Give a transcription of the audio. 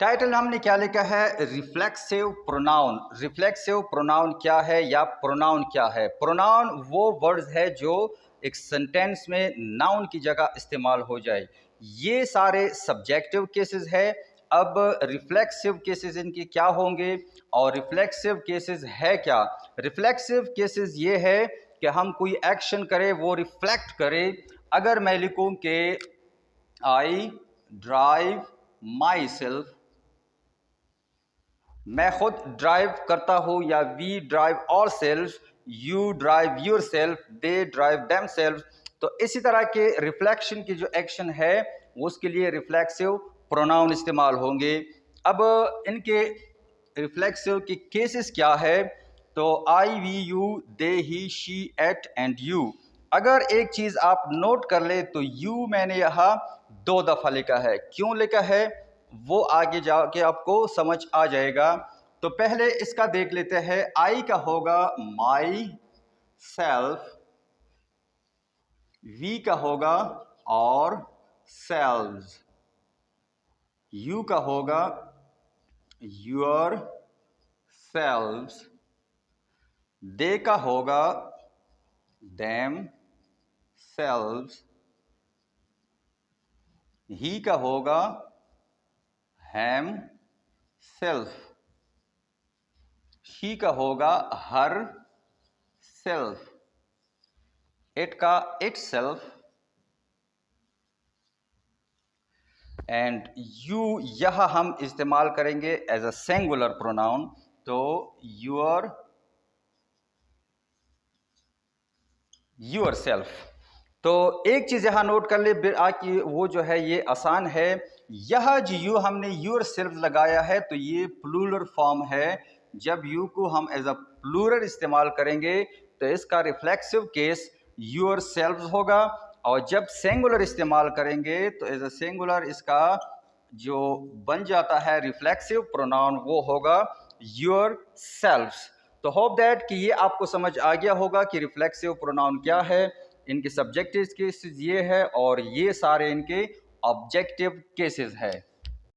Title हमने क्या लिखा है? Reflexive pronoun. रिफ्लेक्सिव प्रोनाउन क्या है या प्रोनाउन क्या है? प्रोनाउन वो वर्ड्स है जो एक सेंटेंस में नाउन की जगह इस्तेमाल हो जाए। ये सारे सब्जेक्टिव केसेस है। अब रिफ्लेक्सिव केसेस इनके क्या होंगे और रिफ्लेक्सिव केसेस है क्या? रिफ्लेक्सिव केसेस ये है कि हम कोई एक्शन करें वो रिफ्लेक्ट करे। अगर मैं लिखूं कि आई ड्राइव माई सेल्फ, मैं खुद ड्राइव करता हूं, या we drive ourself, you drive yourself, they drive themself. तो इसी तरह के रिफ्लेक्शन की जो एक्शन है उसके लिए रिफ्लेक्सिव प्रोनाउन इस्तेमाल होंगे। अब इनके रिफ्लेक्सिव के केसेस क्या है? तो I, we, you, they, he, she, it and you. अगर एक चीज आप नोट कर ले तो यू मैंने यहाँ 2 दफा लिखा है। क्यों लिखा है वो आगे जाके आपको समझ आ जाएगा। तो पहले इसका देख लेते हैं। आई का होगा माई सेल्फ, वी का होगा और सेल्व्स, यू का होगा योर सेल्व्स, दे का होगा देम सेल्व्स, ही का होगा हैम सेल्फ, शी का होगा हर सेल्फ, इट का इट सेल्फ, एंड यू यह हम इस्तेमाल करेंगे एज अ सिंगुलर प्रोनाउन। तो योर सेल्फ। तो एक चीज यहां नोट कर ले कि वो जो है ये आसान है। यह जो यू हमने योर सेल्फ लगाया है तो ये प्लूरल फॉर्म है। जब यू को हम एज अ प्लूरल इस्तेमाल करेंगे तो इसका रिफ्लेक्सिव केस योर सेल्फ होगा, और जब सिंगुलर इस्तेमाल करेंगे तो एज अ सिंगुलर इसका जो बन जाता है रिफ्लेक्सिव प्रोनाउन वो होगा योर सेल्फ्स। तो होप दैट कि ये आपको समझ आ गया होगा कि रिफ्लेक्सिव प्रोनाउन क्या है, इनके सब्जेक्टिव केसेस ये है और ये सारे इनके ऑब्जेक्टिव केसेस है।